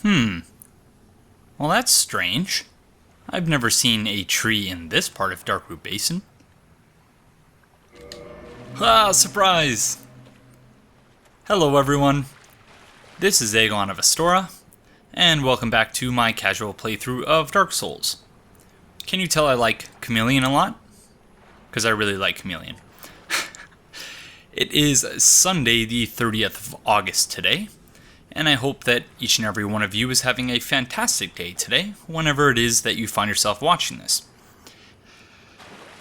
Well, that's strange. I've never seen a tree in this part of Darkroot Basin. Ah, surprise! Hello everyone, this is Aegon of Astora, and welcome back to my casual playthrough of Dark Souls. Can you tell I like Chameleon a lot? Because I really like Chameleon. It is Sunday the 30th of August today, and I hope that each and every one of you is having a fantastic day today, whenever it is that you find yourself watching this.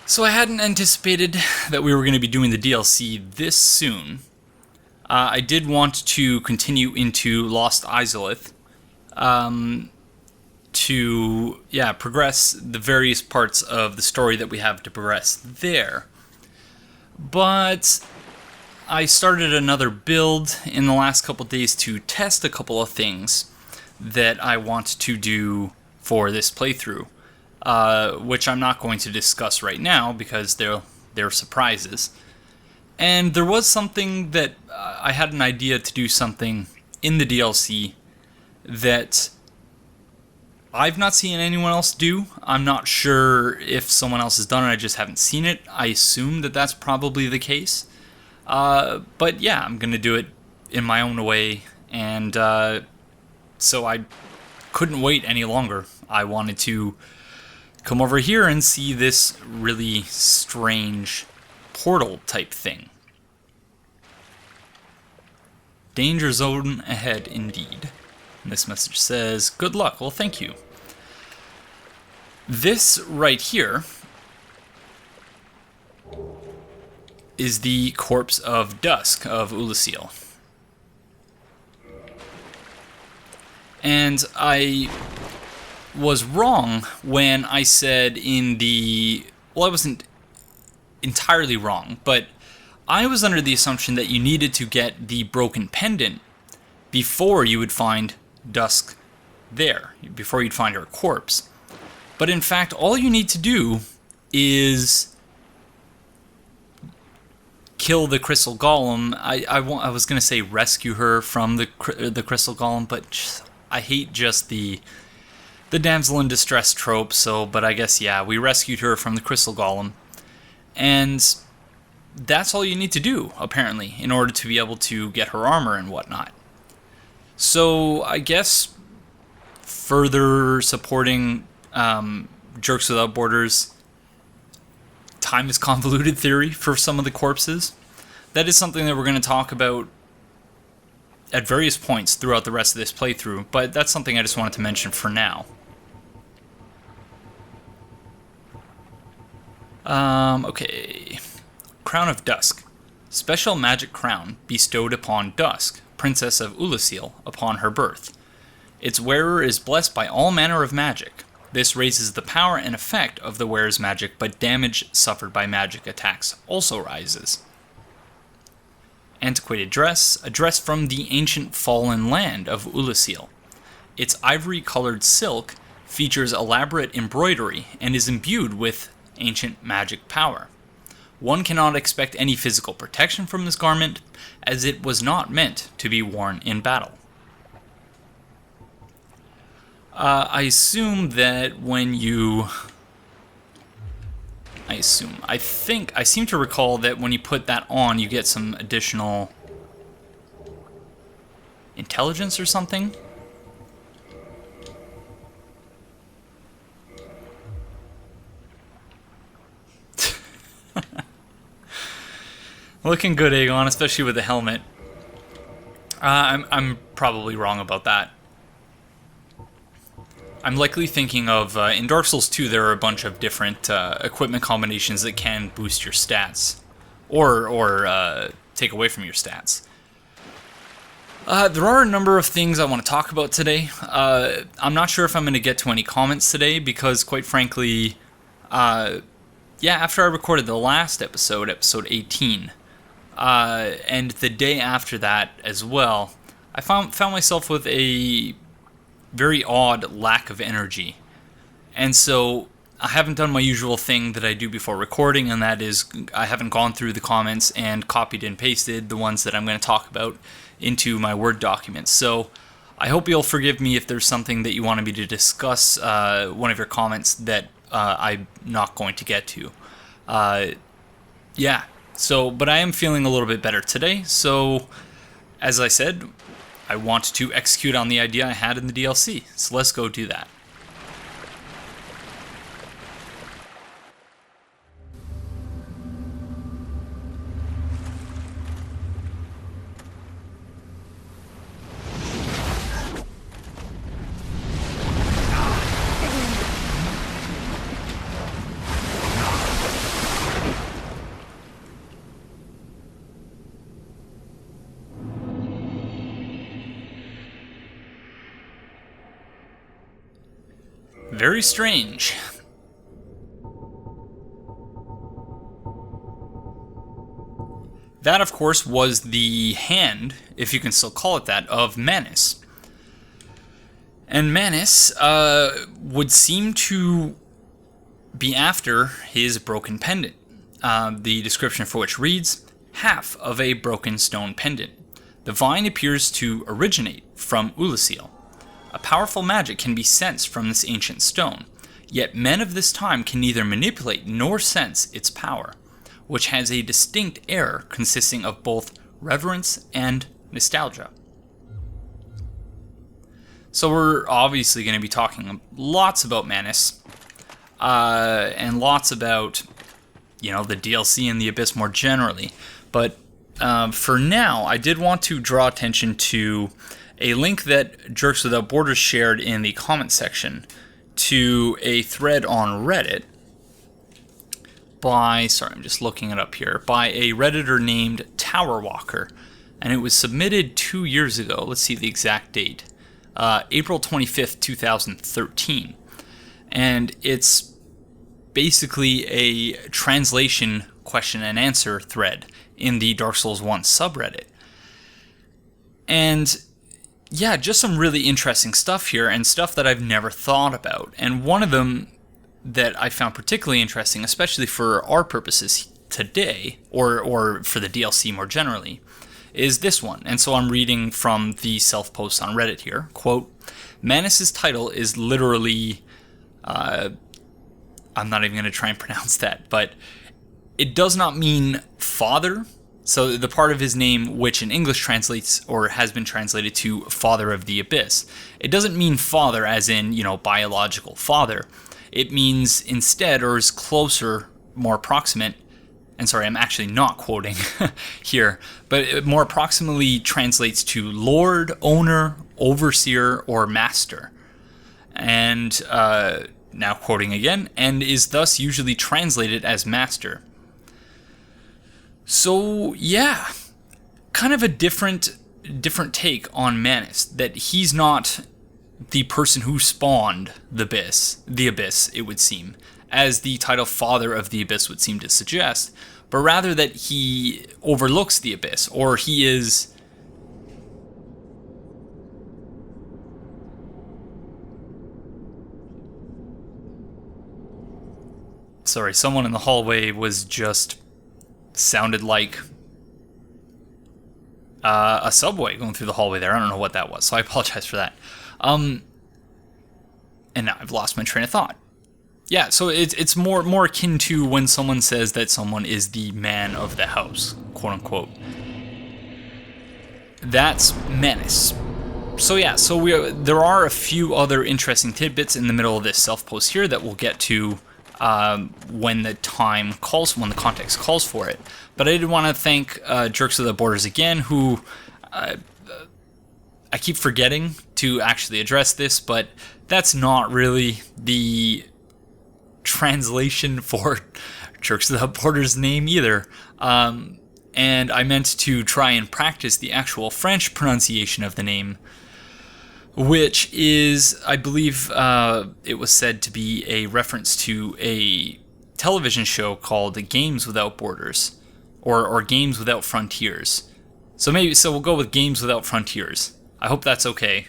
So I hadn't anticipated that we were going to be doing the DLC this soon. I did want to continue into Lost Izalith to progress the various parts of the story that we have to progress there. But I started another build in the last couple days to test a couple of things that I want to do for this playthrough, which I'm not going to discuss right now because they're surprises. And there was something that I had an idea to do something in the DLC that I've not seen anyone else do. I'm not sure if someone else has done it, I just haven't seen it. I assume that that's probably the case. But yeah, I'm going to do it in my own way, and so I couldn't wait any longer. I wanted to come over here and see this really strange portal type thing. Danger zone ahead indeed. And this message says, good luck. Well, thank you. This right here is the corpse of Dusk of Ulasil. And I was wrong when I said in the... Well, I wasn't entirely wrong, but I was under the assumption that you needed to get the broken pendant before you would find Dusk there, before you'd find her corpse. But in fact, all you need to do is kill the crystal golem. I was going to say rescue her from the crystal golem, but I hate just the damsel in distress trope, but I guess, yeah, we rescued her from the crystal golem. And that's all you need to do, apparently, in order to be able to get her armor and whatnot. So, I guess, further supporting Jerks Without Borders' time is convoluted theory for some of the corpses. That is something that we're going to talk about at various points throughout the rest of this playthrough, but that's something I just wanted to mention for now. Okay. Crown of Dusk. Special magic crown bestowed upon Dusk, Princess of Ulasil, upon her birth. Its wearer is blessed by all manner of magic. This raises the power and effect of the wearer's magic, but damage suffered by magic attacks also rises. Antiquated dress, a dress from the ancient fallen land of Ulasil. Its ivory-colored silk features elaborate embroidery and is imbued with ancient magic power. One cannot expect any physical protection from this garment, as it was not meant to be worn in battle. I assume that when you... I seem to recall that when you put that on, you get some additional intelligence or something. Looking good, Aegon, especially with the helmet. I'm probably wrong about that. I'm likely thinking of, in Dark Souls 2, there are a bunch of different equipment combinations that can boost your stats, or take away from your stats. There are a number of things I want to talk about today. I'm not sure if I'm going to get to any comments today, because quite frankly, after I recorded the last episode, episode 18, and the day after that as well, I found myself with a very odd lack of energy. And so I haven't done my usual thing that I do before recording, and that is I haven't gone through the comments and copied and pasted the ones that I'm going to talk about into my Word document. So I hope you'll forgive me if there's something that you wanted me to discuss, one of your comments that I'm not going to get to. Yeah, so, but I am feeling a little bit better today, so as I said, I want to execute on the idea I had in the DLC, so let's go do that. Very strange. That, of course, was the hand, if you can still call it that, of Manus. And Manus would seem to be after his broken pendant. The description for which reads, half of a broken stone pendant. The vine appears to originate from Ulasil. A powerful magic can be sensed from this ancient stone, yet men of this time can neither manipulate nor sense its power, which has a distinct air consisting of both reverence and nostalgia. So we're obviously going to be talking lots about Manus, and lots about, the DLC and the Abyss more generally. But for now, I did want to draw attention to a link that Jerks Without Borders shared in the comment section to a thread on Reddit by, I'm just looking it up here, by a Redditor named Tower Walker. And it was submitted 2 years ago. Let's see the exact date. April 25th, 2013. And it's basically a translation question and answer thread in the Dark Souls 1 subreddit. And yeah, just some really interesting stuff here, and stuff that I've never thought about. And one of them that I found particularly interesting, especially for our purposes today, or for the DLC more generally, is this one. And so I'm reading from the self-post on Reddit here. Quote, Manus' title is literally, I'm not even going to try and pronounce that, but it does not mean father. So the part of his name which in English translates or has been translated to Father of the Abyss, it doesn't mean father as in, biological father. It means instead, or is closer, more approximate, and sorry, I'm actually not quoting here, but it more approximately translates to Lord, Owner, Overseer, or Master. And now quoting again, and is thus usually translated as Master. So yeah, kind of a different take on Manus, that he's not the person who spawned the Abyss, it would seem, as the title Father of the Abyss would seem to suggest, but rather that he overlooks the Abyss, or he is... Sorry, someone in the hallway sounded like a subway going through the hallway there. I don't know what that was, so I apologize for that. And now I've lost my train of thought. Yeah, so it's more akin to when someone says that someone is the man of the house, quote unquote. That's Manus. So yeah, there are a few other interesting tidbits in the middle of this self-post here that we'll get to when the context calls for it. But I did want to thank Jerks Without Borders again, who I keep forgetting to actually address this, but that's not really the translation for Jerks Without Borders' name either. And I meant to try and practice the actual French pronunciation of the name, which is, I believe, it was said to be a reference to a television show called Games Without Borders, or Games Without Frontiers. So we'll go with Games Without Frontiers. I hope that's okay.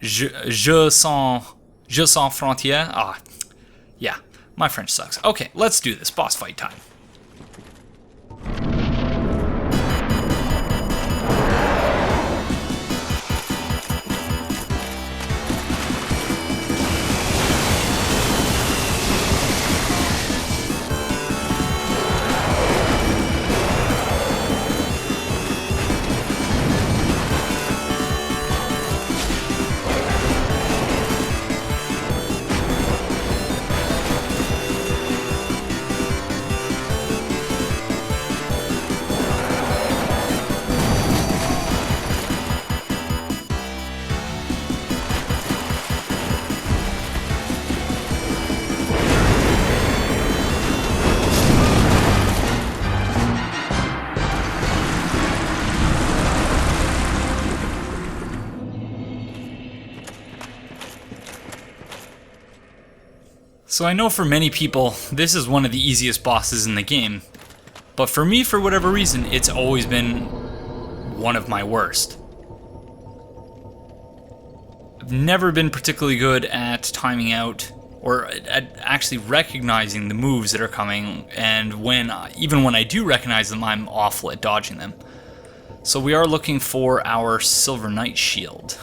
Je sans frontières. Ah, yeah, my French sucks. Okay, let's do this. Boss fight time. So I know for many people, this is one of the easiest bosses in the game. But for me, for whatever reason, it's always been one of my worst. I've never been particularly good at timing out or at actually recognizing the moves that are coming, and even when I do recognize them, I'm awful at dodging them. So we are looking for our Silver Knight shield,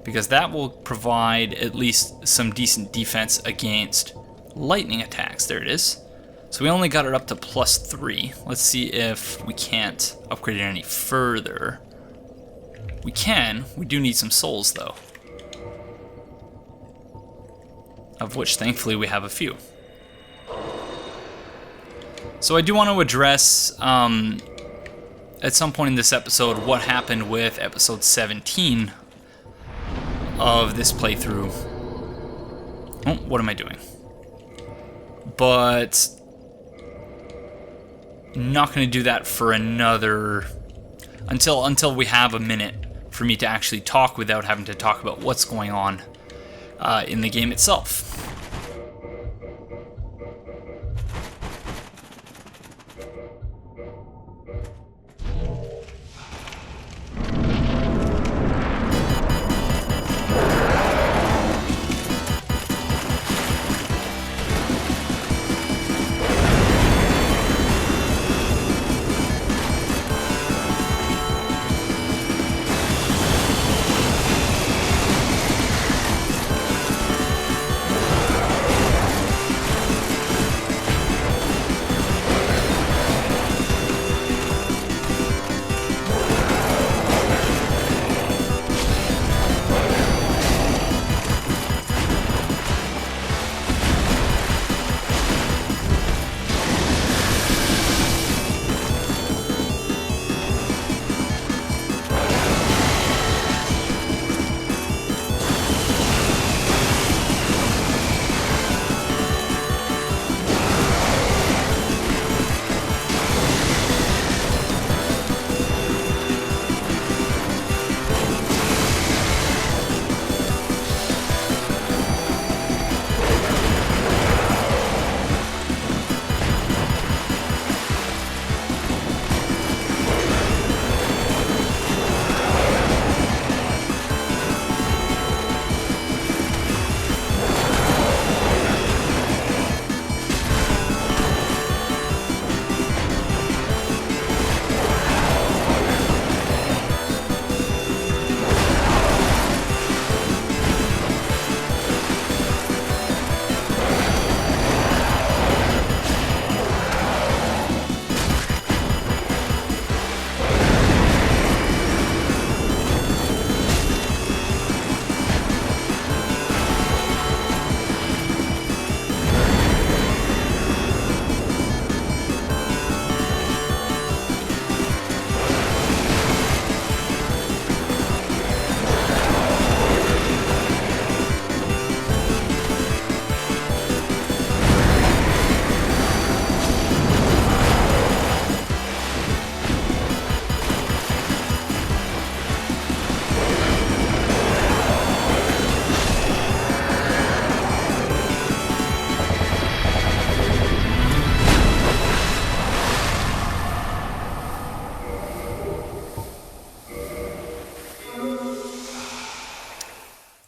because that will provide at least some decent defense against lightning attacks. There it is. So we only got it up to +3. Let's see if we can't upgrade it any further. We can. We do need some souls, though. Of which, thankfully, we have a few. So I do want to address, at some point in this episode, what happened with episode 17 of this playthrough. Oh, what am I doing? But not going to do that for another... Until we have a minute for me to actually talk without having to talk about what's going on in the game itself.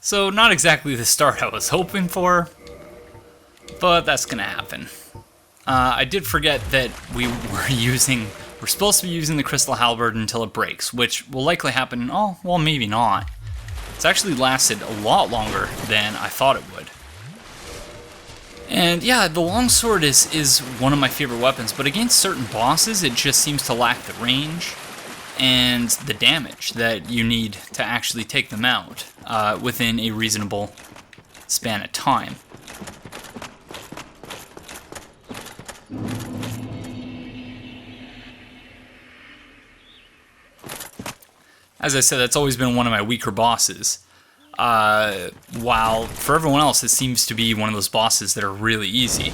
So not exactly the start I was hoping for, but that's gonna happen. I did forget that we're supposed to be using the Crystal Halberd until it breaks, which will likely happen, oh, well, maybe not. It's actually lasted a lot longer than I thought it would. And yeah, the longsword is one of my favorite weapons, but against certain bosses, it just seems to lack the range and the damage that you need to actually take them out within a reasonable span of time. As I said, that's always been one of my weaker bosses. While for everyone else, it seems to be one of those bosses that are really easy.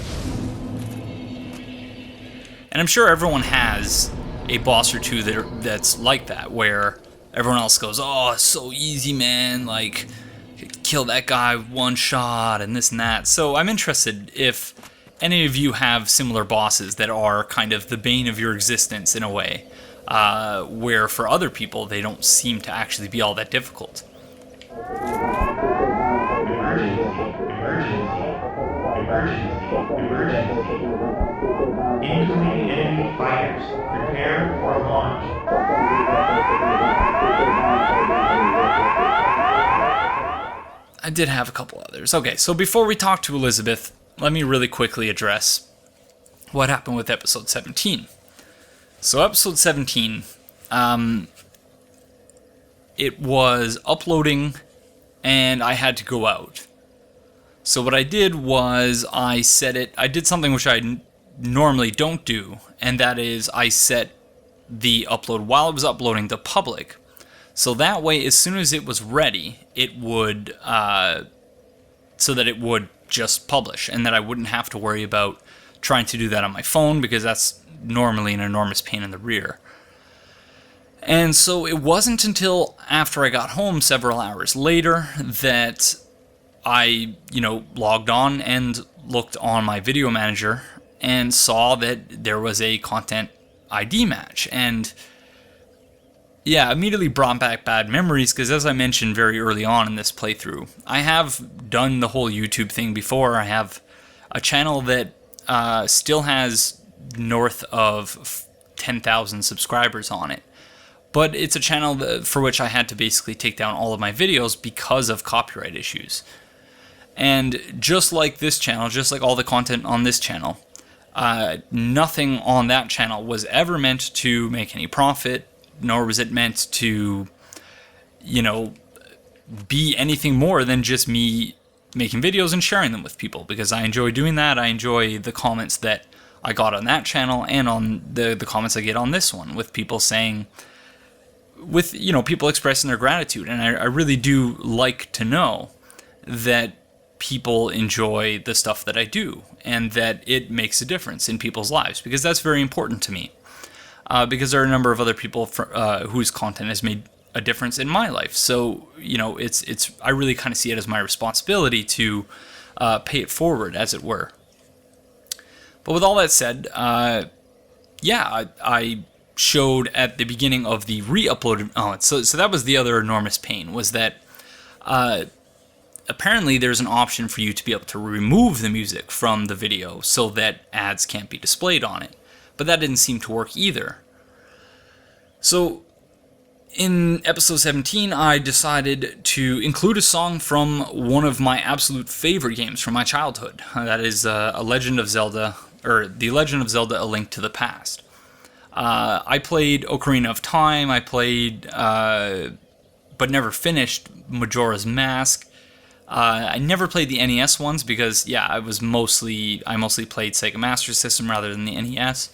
And I'm sure everyone has a boss or two that's like that, where everyone else goes, "Oh, it's so easy, man, like, kill that guy one shot and this and that. So I'm interested if any of you have similar bosses that are kind of the bane of your existence in a way, where for other people they don't seem to actually be all that difficult. Incoming enemy fighters. Prepare for launch. I did have a couple others. Okay, so before we talk to Elizabeth, let me really quickly address what happened with episode 17. So episode 17, it was uploading and I had to go out. So what I did was I did something which I normally don't do, and that is I set the upload while it was uploading to public. So that way, as soon as it was ready, it would, so that it would just publish, and that I wouldn't have to worry about trying to do that on my phone, because that's normally an enormous pain in the rear. And so it wasn't until after I got home several hours later that I, logged on and looked on my video manager and saw that there was a content ID match. And yeah, immediately brought back bad memories, because as I mentioned very early on in this playthrough, I have done the whole YouTube thing before. I have a channel that still has north of 10,000 subscribers on it. But it's a channel for which I had to basically take down all of my videos because of copyright issues. And just like this channel, just like all the content on this channel, nothing on that channel was ever meant to make any profit, nor was it meant to, be anything more than just me making videos and sharing them with people, because I enjoy doing that. I enjoy the comments that I got on that channel and on the comments I get on this one, with people saying, people expressing their gratitude. And I really do like to know that people enjoy the stuff that I do and that it makes a difference in people's lives, because that's very important to me. Because there are a number of other people whose content has made a difference in my life. So, I really kind of see it as my responsibility to pay it forward, as it were. But with all that said, I showed at the beginning of the re-uploaded... So that was the other enormous pain, was that apparently there's an option for you to be able to remove the music from the video so that ads can't be displayed on it. But that didn't seem to work either. So in episode 17, I decided to include a song from one of my absolute favorite games from my childhood. That is The Legend of Zelda: A Link to the Past. I played Ocarina of Time. I played, but never finished, Majora's Mask. I never played the NES ones because, I mostly played Sega Master System rather than the NES.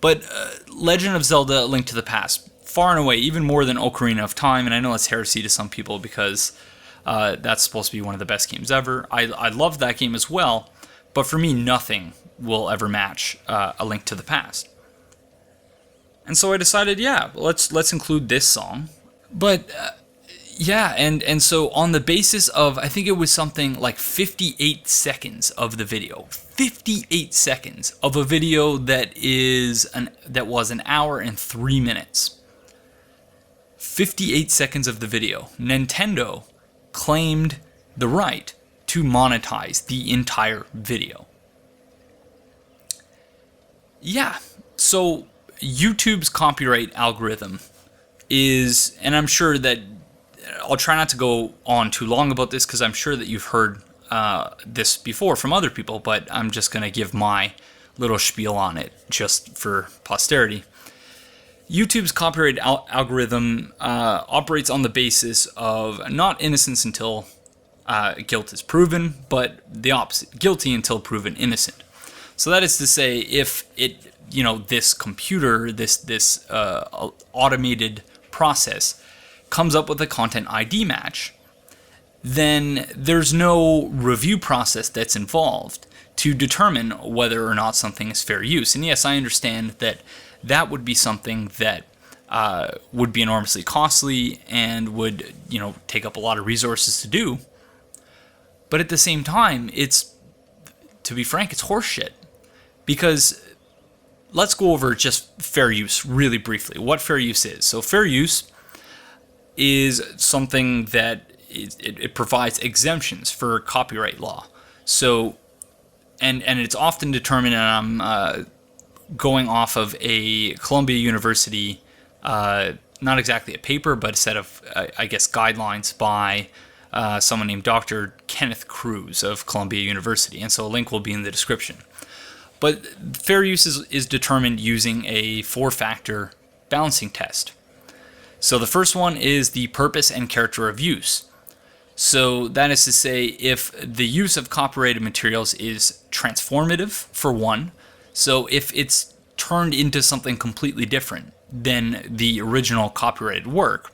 But Legend of Zelda: A Link to the Past, far and away, even more than Ocarina of Time, and I know that's heresy to some people because that's supposed to be one of the best games ever. I love that game as well, but for me, nothing will ever match A Link to the Past. And so I decided, let's include this song. But and so on the basis of, I think it was something like 58 seconds of the video. 58 seconds of a video that was an hour and 3 minutes. 58 seconds of the video. Nintendo claimed the right to monetize the entire video. So YouTube's copyright algorithm is, and I'm sure that I'll try not to go on too long about this because I'm sure that you've heard this before from other people, but I'm just going to give my little spiel on it just for posterity. YouTube's copyright algorithm operates on the basis of not innocence until guilt is proven, but the opposite, guilty until proven innocent. So that is to say, if it, this computer, this automated process comes up with a content ID match, then there's no review process that's involved to determine whether or not something is fair use. And yes, I understand that that would be something that would be enormously costly and would, take up a lot of resources to do. But at the same time, to be frank, it's horseshit. Because let's go over just fair use really briefly. What fair use is. So fair use is something that it provides exemptions for copyright law. So, and it's often determined, and I'm going off of a Columbia University, not exactly a paper, but a set of, I guess, guidelines by someone named Dr. Kenneth Cruz of Columbia University. And so a link will be in the description. But fair use is determined using a 4-factor balancing test. So the first one is the purpose and character of use. So that is to say, if the use of copyrighted materials is transformative, for one, so if it's turned into something completely different than the original copyrighted work,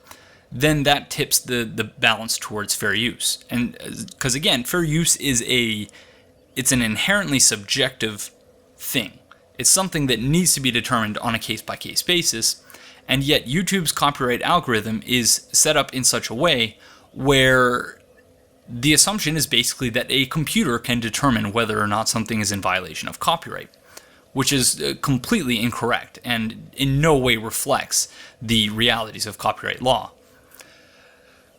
then that tips the balance towards fair use. And because again, fair use it's an inherently subjective thing. It's something that needs to be determined on a case-by-case basis, and yet YouTube's copyright algorithm is set up in such a way where the assumption is basically that a computer can determine whether or not something is in violation of copyright, which is completely incorrect and in no way reflects the realities of copyright law.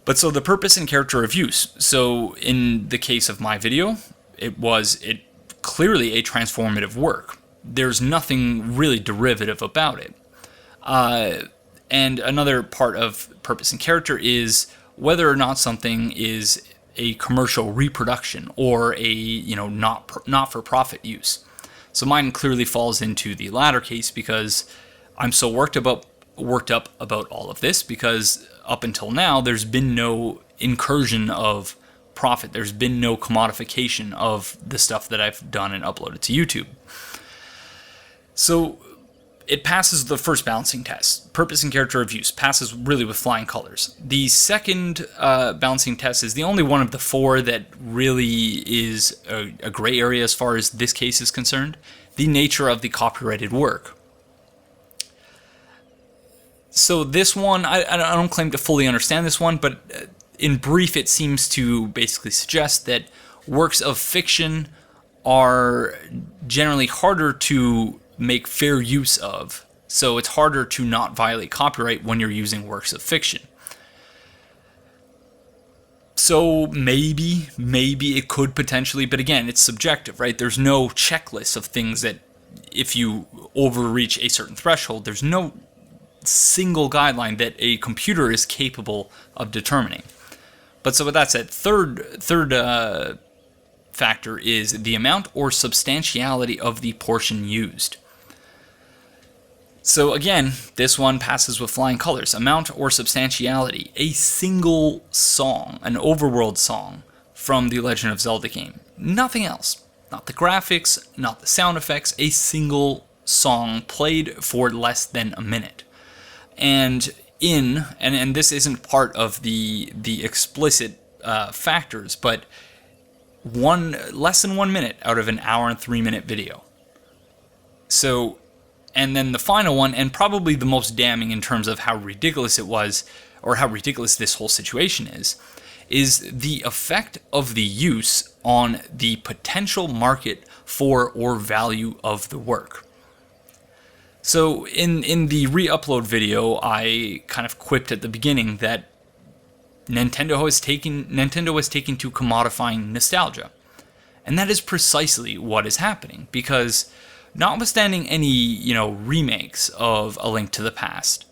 But so the purpose and character of use. So in the case of my video, it clearly a transformative work. There's nothing really derivative about it. And another part of purpose and character is whether or not something is a commercial reproduction or a not-for-profit use. So mine clearly falls into the latter case because I'm so worked up about all of this, because up until now there's been no incursion of profit. There's been no commodification of the stuff that I've done and uploaded to YouTube. So it passes the first balancing test. Purpose and character of use passes really with flying colors. The second balancing test is the only one of the 4 that really is a gray area as far as this case is concerned. The nature of the copyrighted work. So this one, I don't claim to fully understand this one, but in brief it seems to basically suggest that works of fiction are generally harder to make fair use of. So it's harder to not violate copyright when you're using works of fiction. So maybe it could potentially, but again, it's subjective, right? There's no checklist of things that if you overreach a certain threshold, there's no single guideline that a computer is capable of determining. But so with that said, third factor is the amount or substantiality of the portion used. So again, this one passes with flying colors. Amount or substantiality. A single song, an overworld song from the Legend of Zelda game. Nothing else. Not the graphics, not the sound effects. A single song played for less than a minute. And this isn't part of the explicit factors, but less than 1 minute out of an hour and 3-minute video. So, and then the final one, and probably the most damning in terms of how ridiculous it was, or how ridiculous this whole situation is the effect of the use on the potential market for or value of the work. So in the re-upload video, I kind of quipped at the beginning that Nintendo has taken to commodifying nostalgia. And that is precisely what is happening, because notwithstanding any, remakes of A Link to the Past,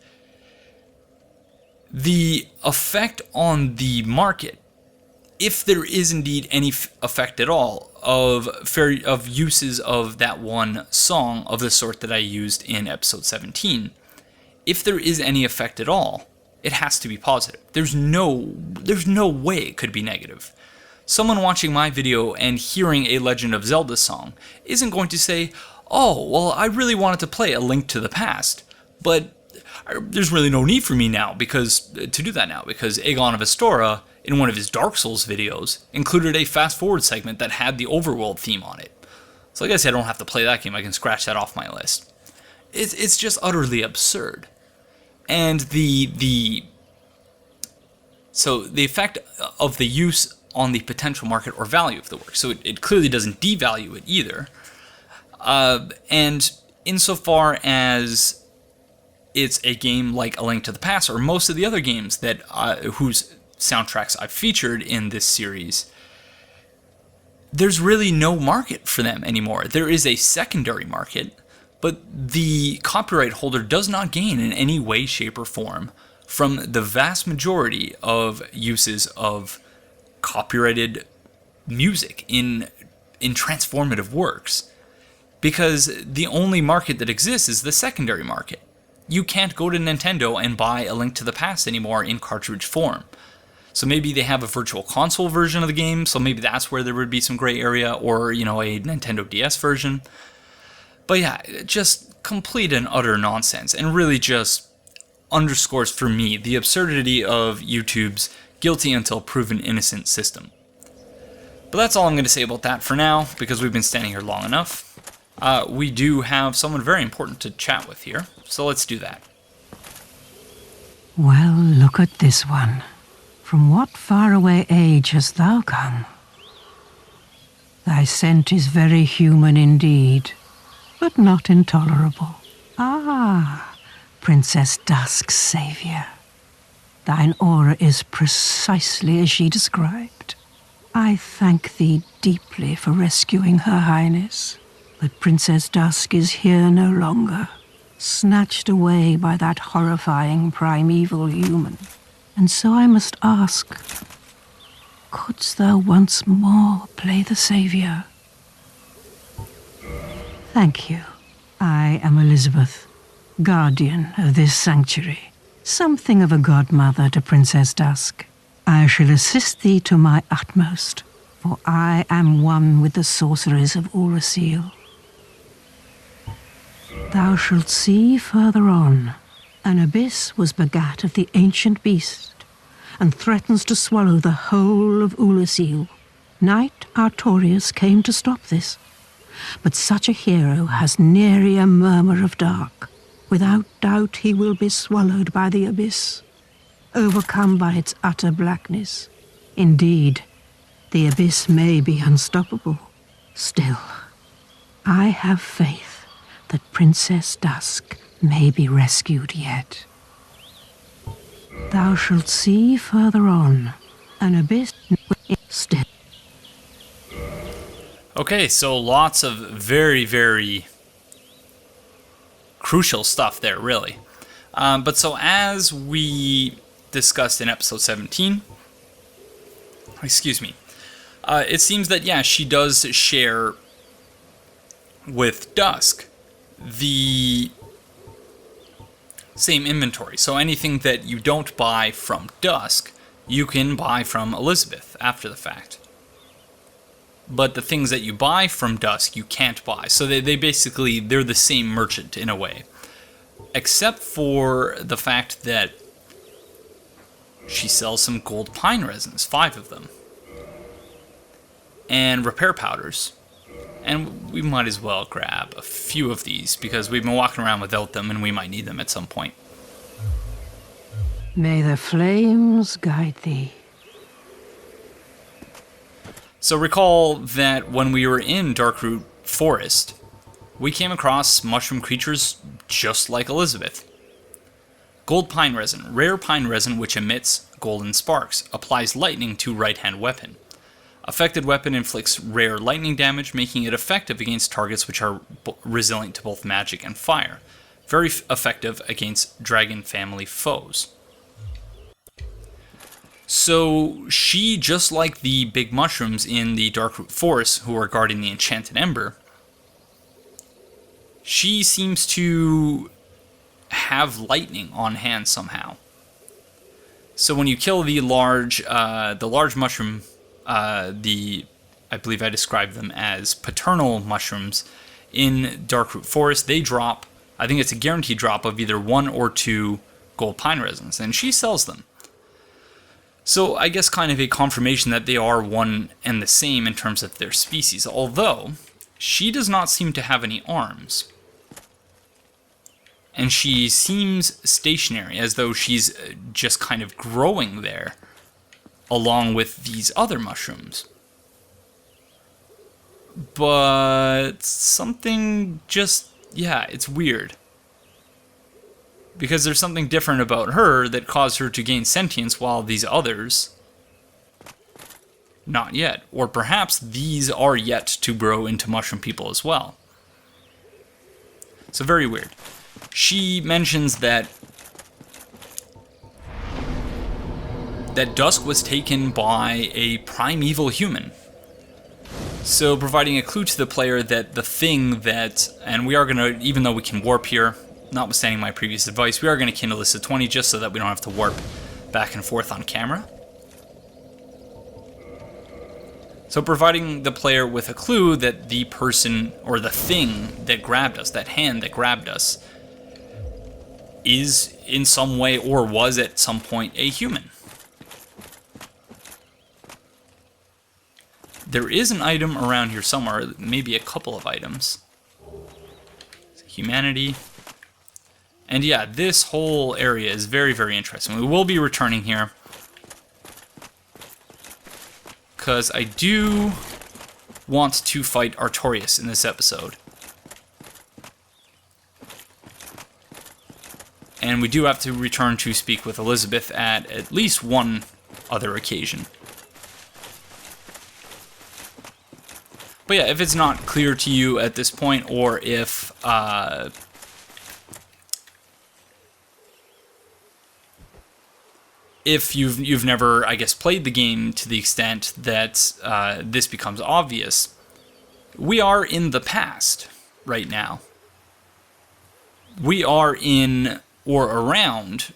the effect on the market, if there is indeed any effect at all, of uses of that one song of the sort that I used in episode 17, if there is any effect at all, it has to be positive. There's no way it could be negative. Someone watching my video and hearing a Legend of Zelda song isn't going to say, oh, well, I really wanted to play A Link to the Past, but there's really no need for me now to do that now, because Aegon of Astora, in one of his Dark Souls videos, included a fast-forward segment that had the overworld theme on it. So I guess I don't have to play that game, I can scratch that off my list. It's just utterly absurd. And so the effect of the use on the potential market or value of the work. So it clearly doesn't devalue it either. And insofar as it's a game like A Link to the Past, or most of the other games that whose soundtracks I've featured in this series, there's really no market for them anymore. There is a secondary market, but the copyright holder does not gain in any way, shape, or form from the vast majority of uses of copyrighted music in transformative works. Because the only market that exists is the secondary market. You can't go to Nintendo and buy A Link to the Past anymore in cartridge form. So maybe they have a virtual console version of the game, so maybe that's where there would be some gray area, or, you know, a Nintendo DS version. But yeah, just complete and utter nonsense, and really just underscores for me the absurdity of YouTube's guilty until proven innocent system. But that's all I'm going to say about that for now, because we've been standing here long enough. We do have someone very important to chat with here, so let's do that. Well, look at this one. From what faraway age hast thou come? Thy scent is very human indeed, but not intolerable. Ah, Princess Dusk's saviour. Thine aura is precisely as she described. I thank thee deeply for rescuing Her Highness, but Princess Dusk is here no longer, snatched away by that horrifying primeval human. And so I must ask, couldst thou once more play the saviour? Thank you. I am Elizabeth, guardian of this sanctuary, something of a godmother to Princess Dusk. I shall assist thee to my utmost, for I am one with the sorceries of Urasil. Thou shalt see further on, an abyss was begat of the ancient beast, and threatens to swallow the whole of Ulasil. Knight Artorias came to stop this, but such a hero has nary a murmur of dark. Without doubt he will be swallowed by the abyss, overcome by its utter blackness. Indeed, the abyss may be unstoppable. Still, I have faith that Princess Dusk may be rescued yet. Thou shalt see further on, an abyss still. Okay, so lots of very, very crucial stuff there, really. But so as we discussed in episode 17, it seems that, yeah, she does share with Dusk the same inventory. So anything that you don't buy from Dusk, you can buy from Elizabeth after the fact. But the things that you buy from Dusk, you can't buy. So they're the same merchant in a way. Except for the fact that she sells some gold pine resins, 5 of them. And repair powders. And we might as well grab a few of these, because we've been walking around without them, and we might need them at some point. May the flames guide thee. So recall that when we were in Darkroot Forest, we came across mushroom creatures just like Elizabeth. Gold pine resin, rare pine resin which emits golden sparks, applies lightning to right-hand weapon. Affected weapon inflicts rare lightning damage, making it effective against targets which are resilient to both magic and fire. Very effective against dragon family foes. So she, just like the big mushrooms in the Darkroot Forest who are guarding the Enchanted Ember, she seems to have lightning on hand somehow. So when you kill the large mushroom, I believe I described them as paternal mushrooms in Darkroot Forest, they drop, I think it's a guaranteed drop of either 1 or 2 gold pine resins, and she sells them. So I guess kind of a confirmation that they are one and the same in terms of their species, although she does not seem to have any arms. And she seems stationary, as though she's just kind of growing there. along with these other mushrooms. But something just, yeah, it's weird. Because there's something different about her that caused her to gain sentience while these others, not yet. Or perhaps these are yet to grow into mushroom people as well. So very weird. She mentions that Dusk was taken by a primeval human. So providing a clue to the player that the thing that, and we are going to, even though we can warp here, notwithstanding my previous advice, we are going to kindle this to 20 just so that we don't have to warp back and forth on camera. So providing the player with a clue that the person or the thing that grabbed us, that hand that grabbed us, is in some way or was at some point a human. There is an item around here somewhere, maybe a couple of items. Humanity. And yeah, this whole area is very, very interesting. We will be returning here, because I do want to fight Artorias in this episode. And we do have to return to speak with Elizabeth at least one other occasion. But yeah, if it's not clear to you at this point, or if you've never, I guess, played the game to the extent that this becomes obvious, we are in the past right now. We are in or around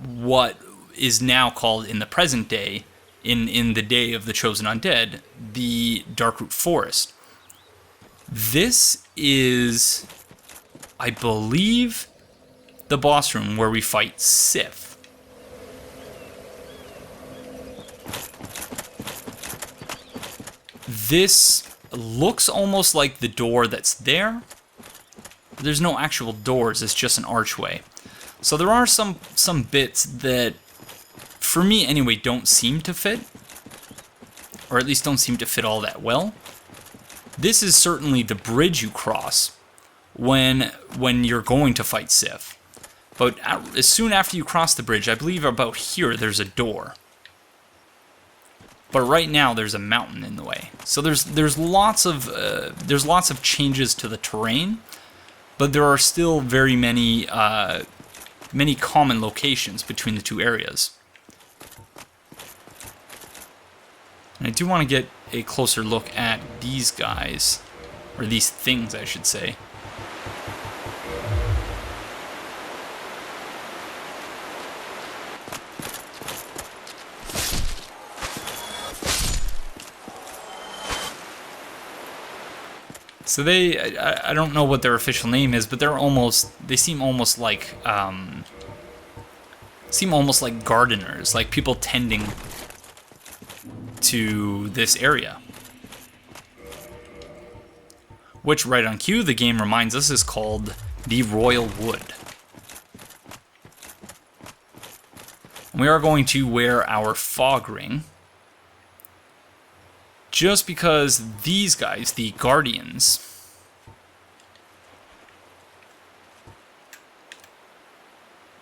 what is now called in the present day, in the day of the Chosen Undead, the Darkroot Forest. This is, I believe, the boss room where we fight Sif. This looks almost like the door that's there. There's no actual doors, it's just an archway. So there are some bits that, for me anyway, don't seem to fit. Or at least don't seem to fit all that well. This is certainly the bridge you cross when you're going to fight Sif. But as soon after you cross the bridge, I believe about here, there's a door. But right now, there's a mountain in the way. So there's lots of changes to the terrain, but there are still very many common locations between the two areas. And I do want to get a closer look at these guys, or these things, I should say. So I don't know what their official name is, but they seem almost like gardeners, like people tending to this area. Which, right on cue, the game reminds us is called the Royal Wood. We are going to wear our fog ring, just because these guys, the Guardians,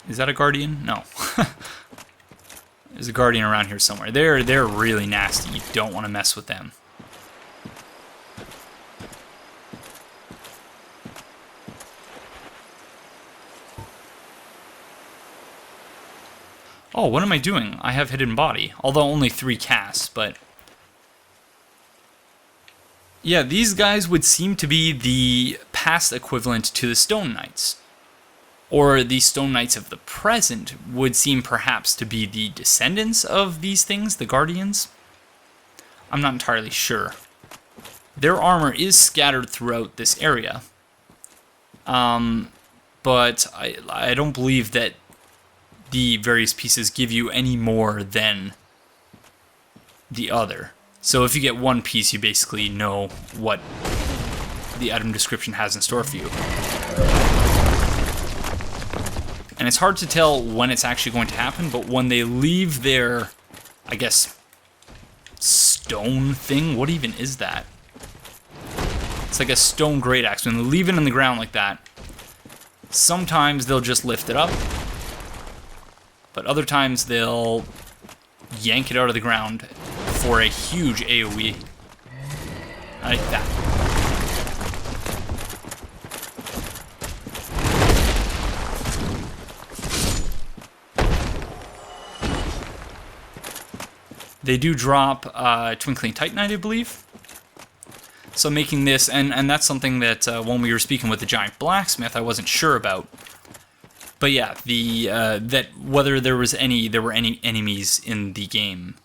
is that a Guardian? No. There's a Guardian around here somewhere. They're really nasty. You don't want to mess with them. Oh, what am I doing? I have Hidden Body, although only 3 casts, but yeah, these guys would seem to be the past equivalent to the Stone Knights. Or the Stone Knights of the present would seem perhaps to be the descendants of these things, the Guardians. I'm not entirely sure. Their armor is scattered throughout this area. But I don't believe that the various pieces give you any more than the other. So if you get one piece, you basically know what the item description has in store for you. And it's hard to tell when it's actually going to happen, but when they leave their, I guess, stone thing. What even is that? It's like a stone great axe. When they leave it in the ground like that, sometimes they'll just lift it up, but other times they'll yank it out of the ground for a huge AoE. Like that. They do drop Twinkling Titanite, I believe. So making this, and that's something that when we were speaking with the giant blacksmith, I wasn't sure about. But yeah, that whether there were any enemies in the game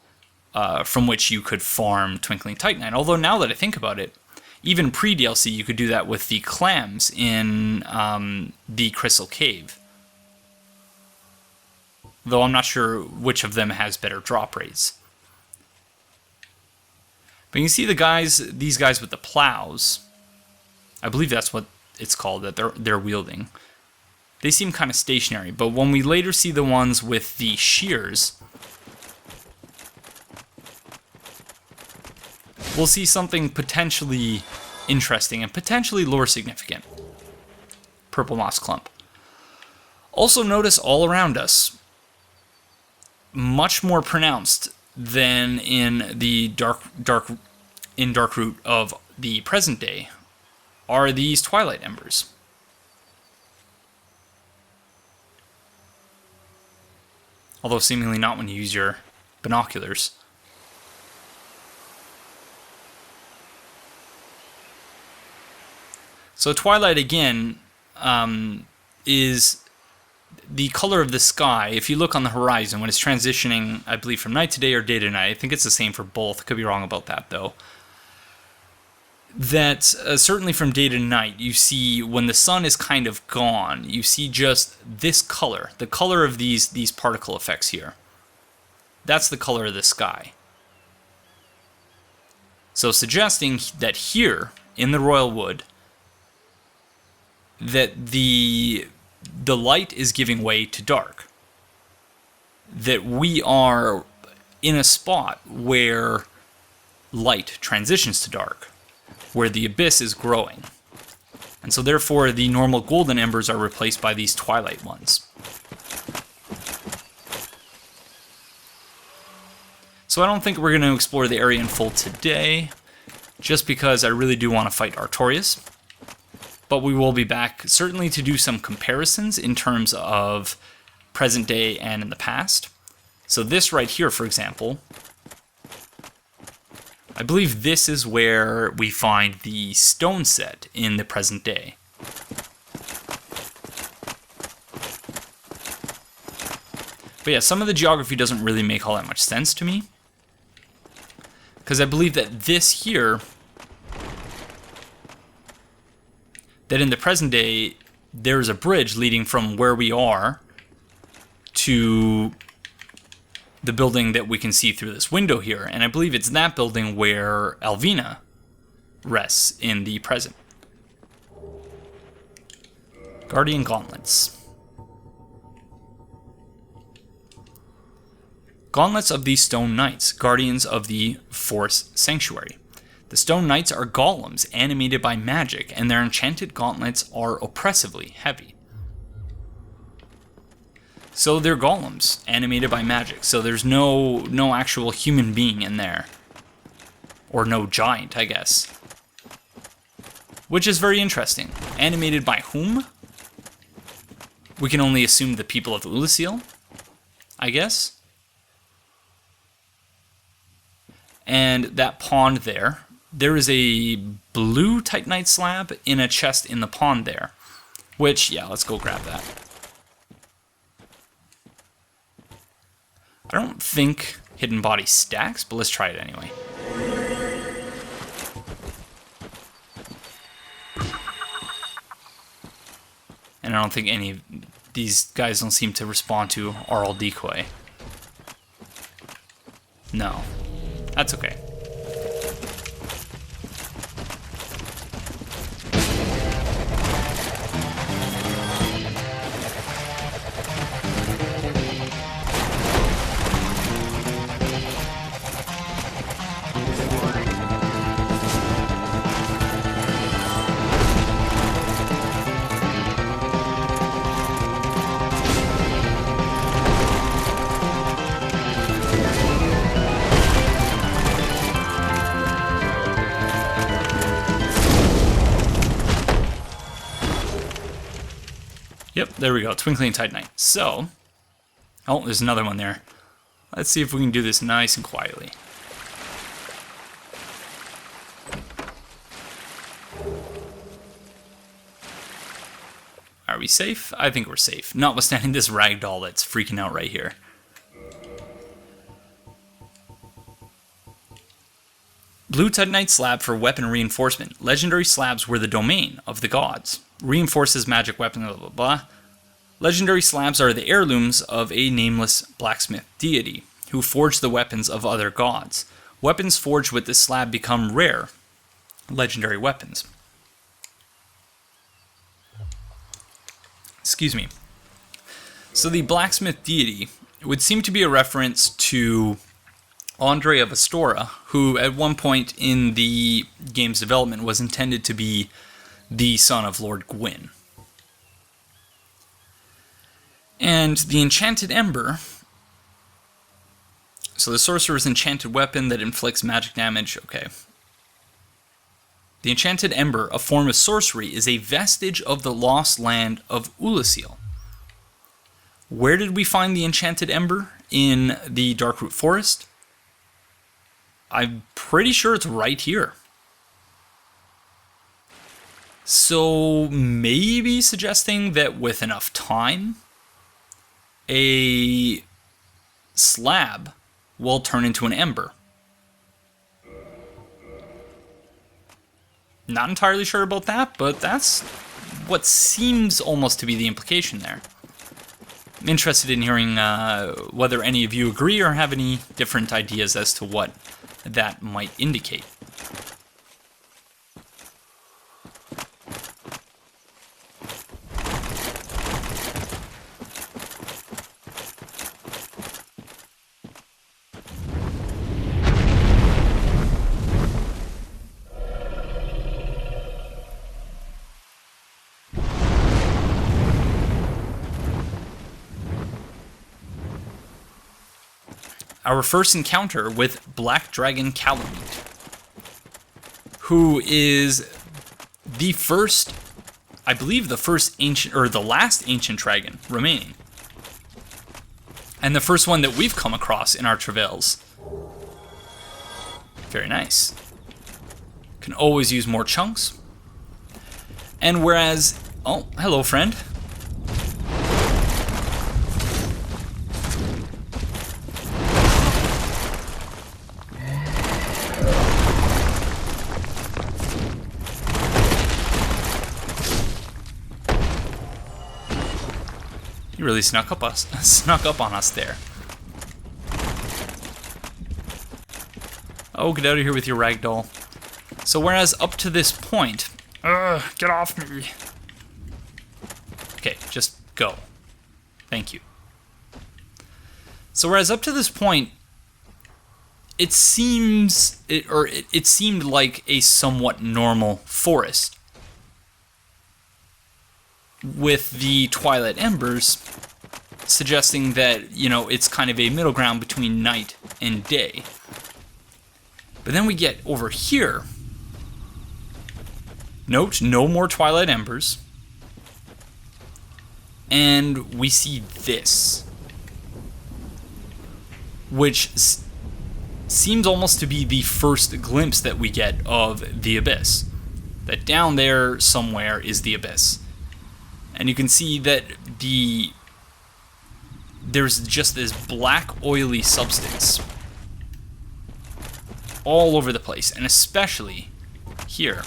from which you could farm Twinkling Titanite. Although now that I think about it, even pre-DLC you could do that with the clams in the Crystal Cave. Though I'm not sure which of them has better drop rates. But you can see these guys with the plows. I believe that's what it's called that they're wielding. They seem kind of stationary, but when we later see the ones with the shears, we'll see something potentially interesting and potentially lore significant. Purple moss clump. Also notice all around us, much more pronounced than in the Darkroot of the present day, are these twilight embers. Although seemingly not when you use your binoculars. So twilight again is the color of the sky. If you look on the horizon when it's transitioning, I believe from night to day or day to night, I think it's the same for both, could be wrong about that though, that certainly from day to night you see when the sun is kind of gone, you see just this color, the color of these particle effects here. That's the color of the sky. So suggesting that here in the Royal Wood that the light is giving way to dark. That we are in a spot where light transitions to dark, where the abyss is growing. And so therefore the normal golden embers are replaced by these twilight ones. So I don't think we're going to explore the area in full today, just because I really do want to fight Artorias. But we will be back certainly to do some comparisons in terms of present day and in the past. So this right here, for example, I believe this is where we find the stone set in the present day. But yeah, some of the geography doesn't really make all that much sense to me, because I believe that this here, that in the present day, there's a bridge leading from where we are to the building that we can see through this window here. And I believe it's that building where Alvina rests in the present. Guardian Gauntlets. Gauntlets of the Stone Knights, guardians of the Forest Sanctuary. The Stone Knights are golems animated by magic, and their enchanted gauntlets are oppressively heavy. So they're golems animated by magic, so there's no actual human being in there. Or no giant, I guess. Which is very interesting. Animated by whom? We can only assume the people of Ulasil, I guess. And that pond there. There is a blue Titanite slab in a chest in the pond there. Which, yeah, let's go grab that. I don't think Hidden Body stacks, but let's try it anyway. And I don't think any of these guys don't seem to respond to Aural Decoy. No. That's okay. there we go, Twinkling Titanite. So, oh, there's another one there. Let's see if we can do this nice and quietly. Are we safe? I think we're safe, notwithstanding this ragdoll that's freaking out right here. Blue Titanite slab for weapon reinforcement. Legendary slabs were the domain of the gods. Reinforces magic weapon, blah blah blah. Legendary slabs are the heirlooms of a nameless blacksmith deity, who forged the weapons of other gods. Weapons forged with this slab become rare legendary weapons. Excuse me. So the blacksmith deity would seem to be a reference to Andre of Astora, who at one point in the game's development was intended to be the son of Lord Gwyn. And the Enchanted Ember, so the sorcerer's enchanted weapon that inflicts magic damage, okay. The Enchanted Ember, a form of sorcery, is a vestige of the lost land of Ulasil. Where did we find the Enchanted Ember? In the Darkroot Forest? I'm pretty sure it's right here. So maybe suggesting that with enough time, a slab will turn into an ember. Not entirely sure about that, but that's what seems almost to be the implication there. I'm interested in hearing whether any of you agree or have any different ideas as to what that might indicate. Our first encounter with Black Dragon Calamite, who is the first, I believe the first ancient, or the last ancient dragon remaining. And the first one that we've come across in our travails. Very nice. Can always use more chunks. And whereas, oh, hello friend. You really snuck up on us there. Oh, get out of here with your ragdoll. So whereas up to this point, get off me. Okay, just go. Thank you. So whereas up to this point, it seemed like a somewhat normal forest, with the Twilight Embers suggesting that, you know, it's kind of a middle ground between night and day. But then we get over here. Note, no more Twilight Embers. And we see this, which seems almost to be the first glimpse that we get of the Abyss. That down there somewhere is the Abyss. And you can see that there's just this black oily substance all over the place, and especially here.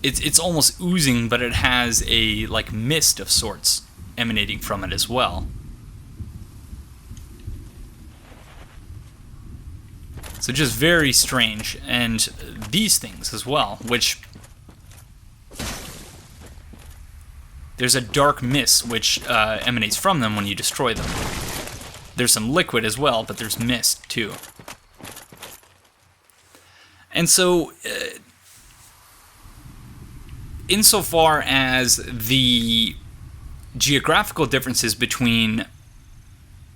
It's almost oozing, but it has a like mist of sorts emanating from it as well. So just very strange, and these things as well, which there's a dark mist which emanates from them when you destroy them. There's some liquid as well, but there's mist too. And so, insofar as the geographical differences between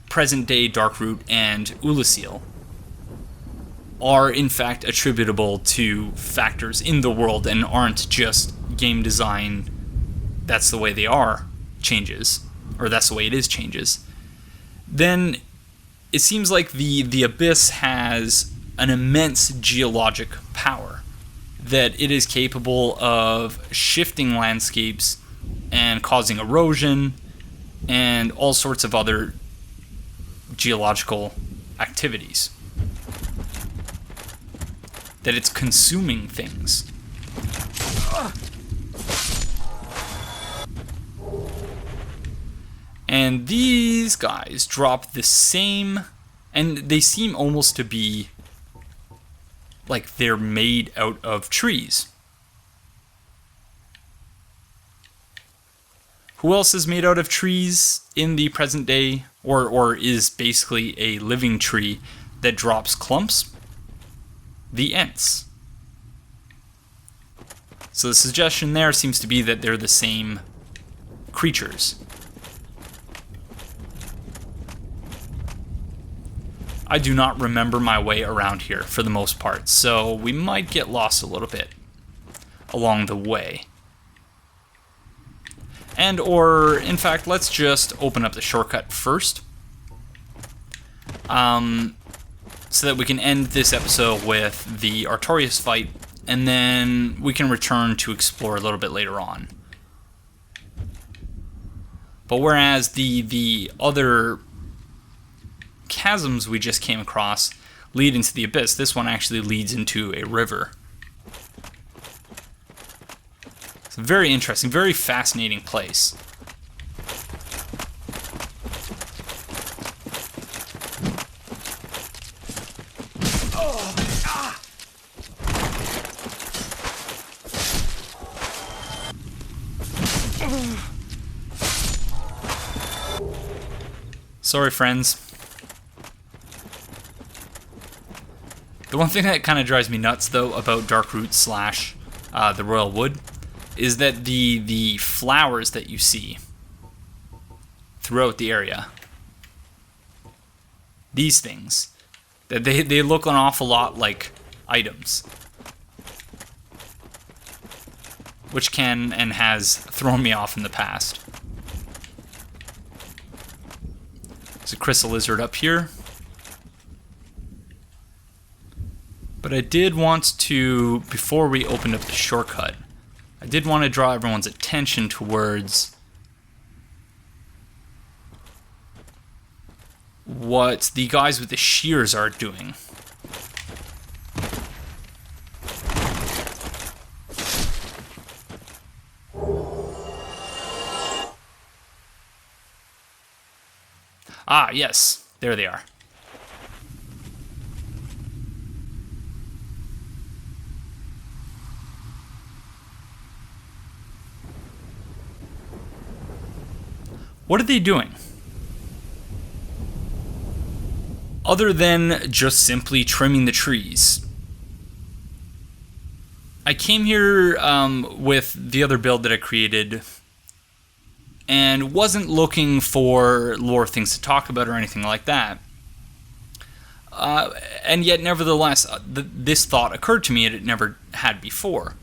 present-day Darkroot and Ulasil, are in fact attributable to factors in the world and aren't just game design, that's the way they are, changes, or that's the way it is, changes, then it seems like the Abyss has an immense geologic power, that it is capable of shifting landscapes and causing erosion and all sorts of other geological activities. That it's consuming things. And these guys drop the same, and they seem almost to be like they're made out of trees. Who else is made out of trees in the present day, or is basically a living tree that drops clumps? The Ents. So the suggestion there seems to be that they're the same creatures. I do not remember my way around here for the most part, so we might get lost a little bit along the way. And or, in fact, let's just open up the shortcut first. So that we can end this episode with the Artorias fight, and then we can return to explore a little bit later on. But whereas the other chasms we just came across lead into the Abyss, this one actually leads into a river. It's a very interesting, very fascinating place. Sorry, friends. The one thing that kind of drives me nuts, though, about Darkroot slash the Royal Wood is that the flowers that you see throughout the area, these things, that they look an awful lot like items, which can and has thrown me off in the past. There's a crystal lizard up here. But I did want to, before we opened up the shortcut, I did want to draw everyone's attention towards what the guys with the shears are doing. Ah, yes, there they are. What are they doing? Other than just simply trimming the trees. I came here with the other build that I created and wasn't looking for lore things to talk about or anything like that. And yet, nevertheless, this thought occurred to me, and it never had before.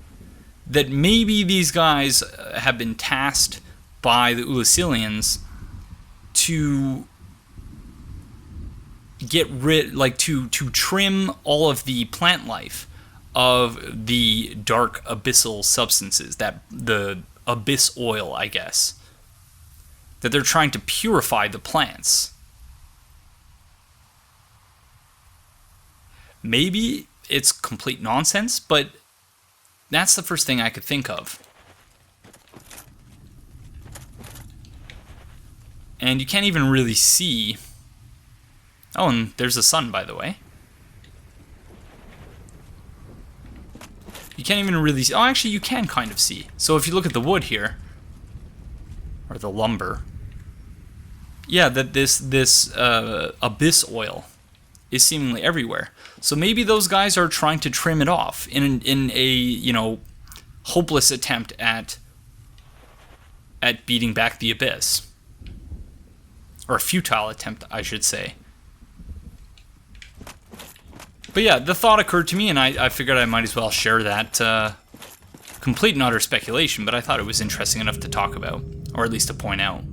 That maybe these guys have been tasked by the Ulisilians to get rid, like to trim all of the plant life of the dark abyssal substances, that the abyss oil, I guess. That they're trying to purify the plants. Maybe it's complete nonsense, but that's the first thing I could think of. And you can't even really see... Oh, and there's the sun, by the way. You can't even really see... Oh, actually, you can kind of see. So if you look at the wood here, or the lumber, yeah, that this abyss oil is seemingly everywhere. So maybe those guys are trying to trim it off in a, you know, hopeless attempt at beating back the abyss. Or a futile attempt, I should say. But yeah, the thought occurred to me, and I figured I might as well share that. Complete and utter speculation, but I thought it was interesting enough to talk about, or at least to point out.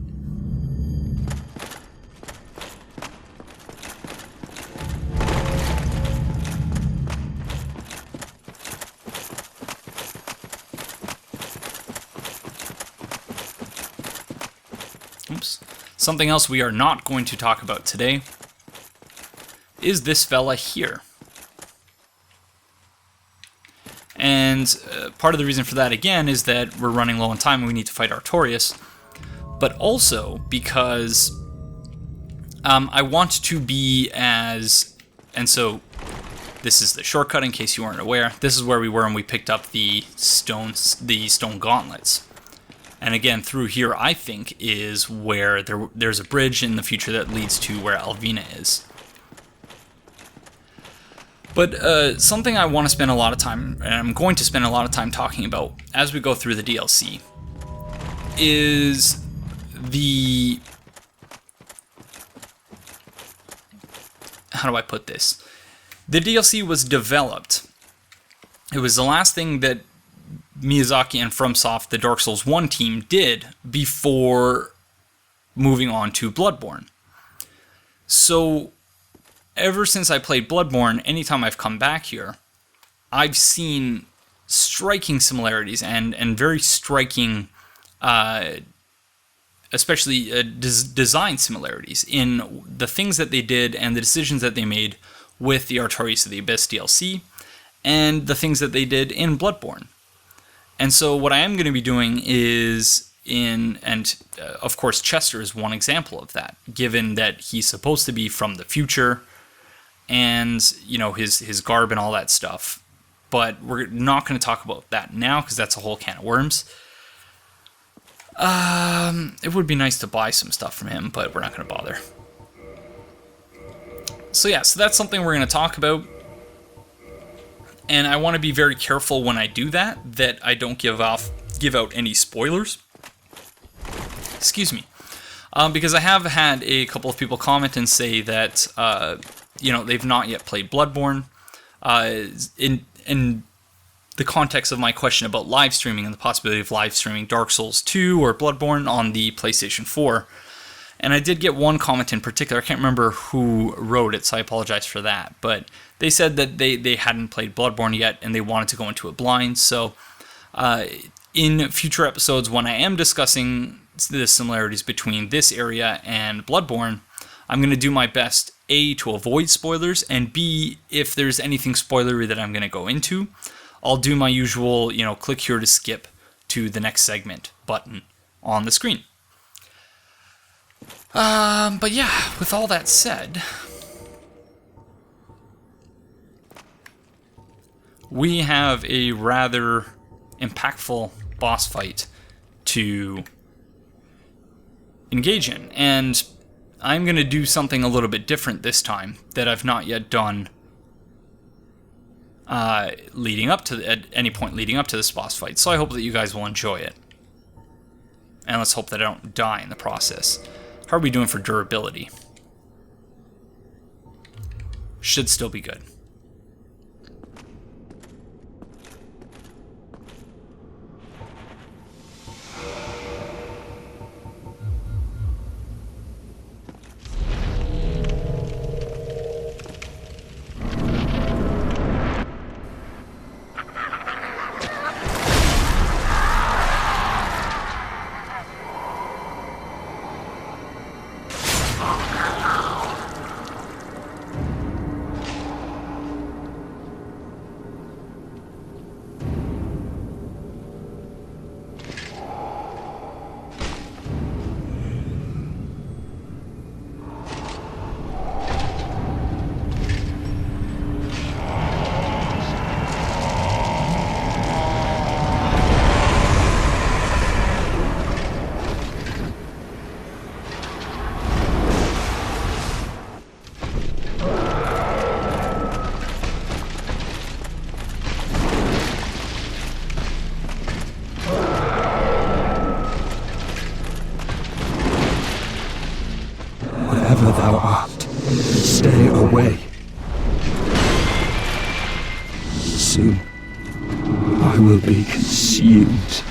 Oops. Something else we are not going to talk about today is this fella here. And part of the reason for that, again, is that we're running low on time and we need to fight Artorias. But also because I want to be as... And so this is the shortcut in case you weren't aware. This is where we were when we picked up the stone gauntlets. And again, through here, I think, is where there's a bridge in the future that leads to where Alvina is. But something I want to spend a lot of time, and I'm going to spend a lot of time talking about as we go through the DLC, is the... How do I put this? The DLC was developed. It was the last thing that Miyazaki and FromSoft, the Dark Souls 1 team, did before moving on to Bloodborne. So ever since I played Bloodborne, anytime I've come back here, I've seen striking similarities and very striking, especially design similarities in the things that they did and the decisions that they made with the Artorias of the Abyss DLC and the things that they did in Bloodborne. And so what I am going to be doing is of course Chester is one example of that, given that he's supposed to be from the future, and, you know, his garb and all that stuff. But we're not going to talk about that now, because that's a whole can of worms. It would be nice to buy some stuff from him, but we're not going to bother. So yeah, so that's something we're going to talk about. And I want to be very careful when I do that I don't give out any spoilers. Excuse me. Because I have had a couple of people comment and say that... you know, they've not yet played Bloodborne. In the context of my question about live streaming and the possibility of live streaming Dark Souls 2 or Bloodborne on the PlayStation 4. And I did get one comment in particular. I can't remember who wrote it, so I apologize for that. But they said that they hadn't played Bloodborne yet and they wanted to go into it blind. So in future episodes, when I am discussing the similarities between this area and Bloodborne, I'm going to do my best, A, to avoid spoilers, and B, if there's anything spoilery that I'm going to go into, I'll do my usual, you know, click here to skip to the next segment button on the screen. But yeah, with all that said, we have a rather impactful boss fight to engage in, and I'm going to do something a little bit different this time that I've not yet done at any point leading up to this boss fight. So I hope that you guys will enjoy it. And let's hope that I don't die in the process. How are we doing for durability? Should still be good. Whatever thou art, stay away. Soon, I will be consumed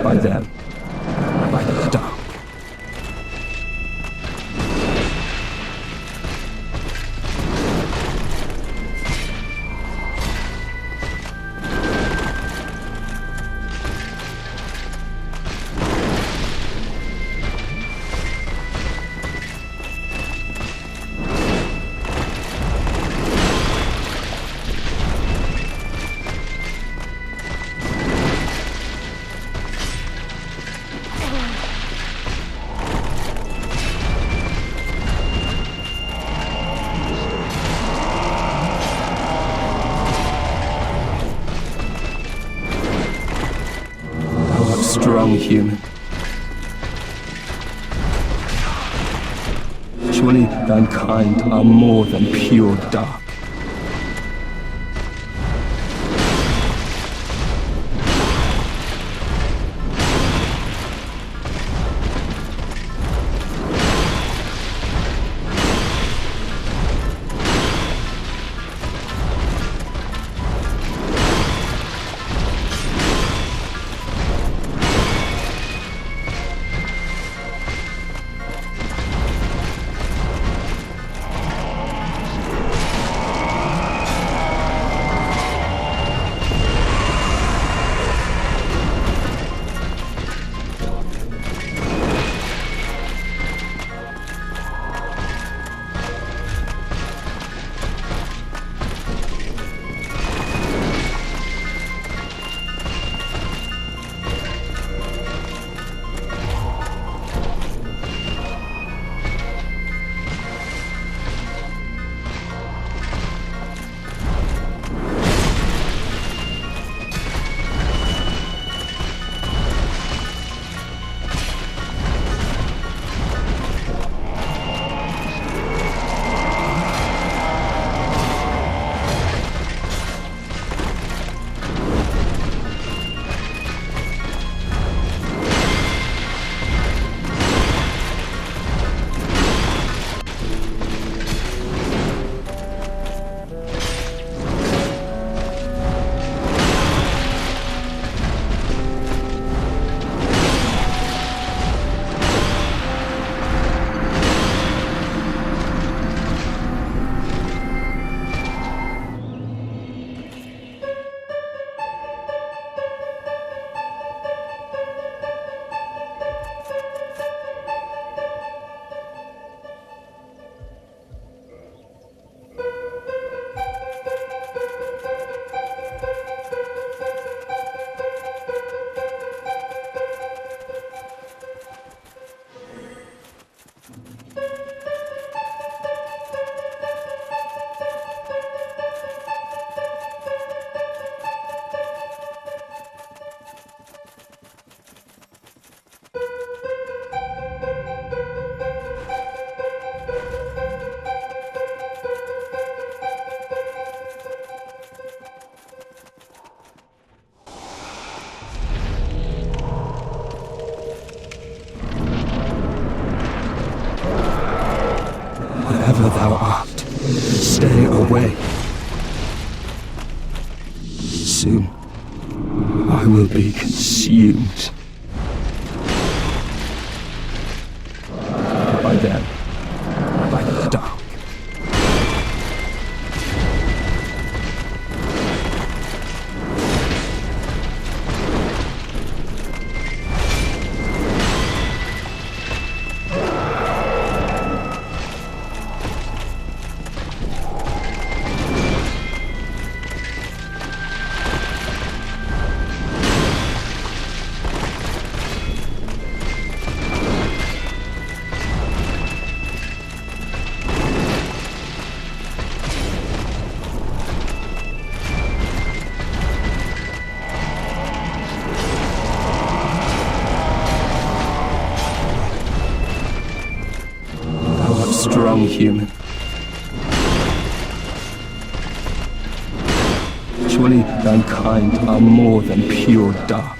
by them, by the dark. Strong human. Surely mankind are more than pure dark. Wherever thou art, stay away. Soon, I will be consumed by them, by the dark. Strong human. Surely mankind are more than pure dark.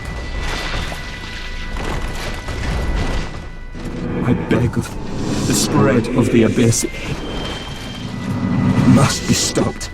I beg of the spread of the abyss. It must be stopped.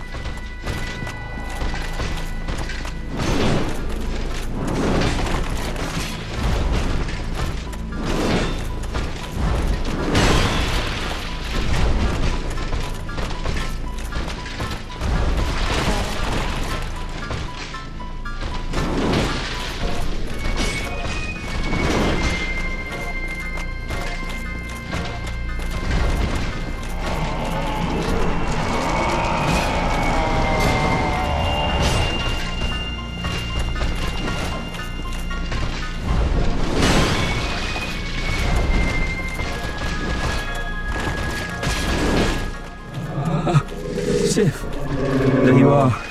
ship. There you are.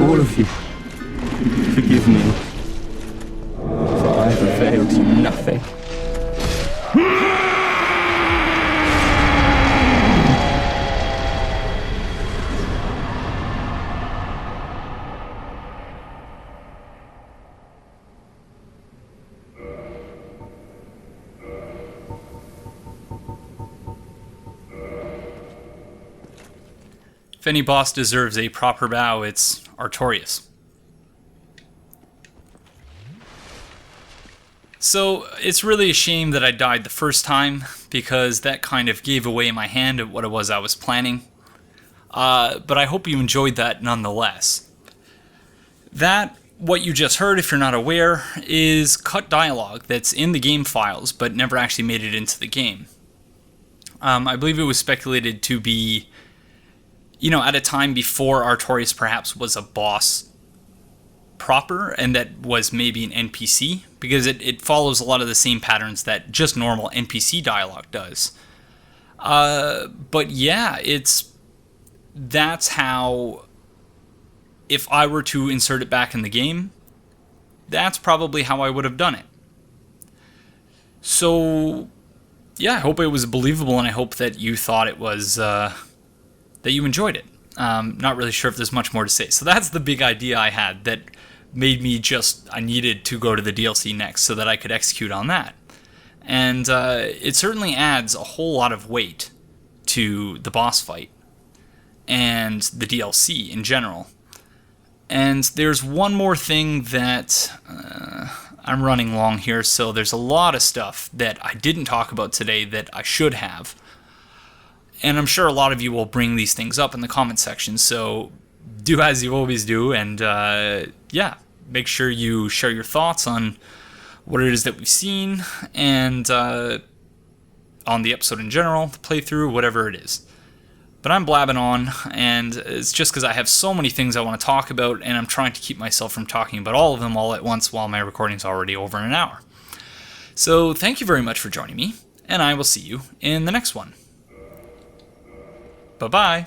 All of you, forgive me, for I have availed you nothing. If any boss deserves a proper bow, it's Artorias. So, it's really a shame that I died the first time, because that kind of gave away my hand at what it was I was planning. But I hope you enjoyed that nonetheless. That, what you just heard, if you're not aware, is cut dialogue that's in the game files, but never actually made it into the game. I believe it was speculated to be, at a time before Artorias perhaps was a boss proper, and that was maybe an NPC, because it follows a lot of the same patterns that just normal NPC dialogue does. But yeah, that's how, if I were to insert it back in the game, that's probably how I would have done it. So, yeah, I hope it was believable, and I hope that you thought it was, that you enjoyed it. Not really sure if there's much more to say. So that's the big idea I had that made me I needed to go to the DLC next so that I could execute on that. And it certainly adds a whole lot of weight to the boss fight and the DLC in general. And there's one more thing that I'm running long here, so there's a lot of stuff that I didn't talk about today that I should have. And I'm sure a lot of you will bring these things up in the comment section, so do as you always do, and yeah, make sure you share your thoughts on what it is that we've seen, and on the episode in general, the playthrough, whatever it is. But I'm blabbing on, and it's just because I have so many things I want to talk about, and I'm trying to keep myself from talking about all of them all at once while my recording's already over an hour. So thank you very much for joining me, and I will see you in the next one. Bye-bye.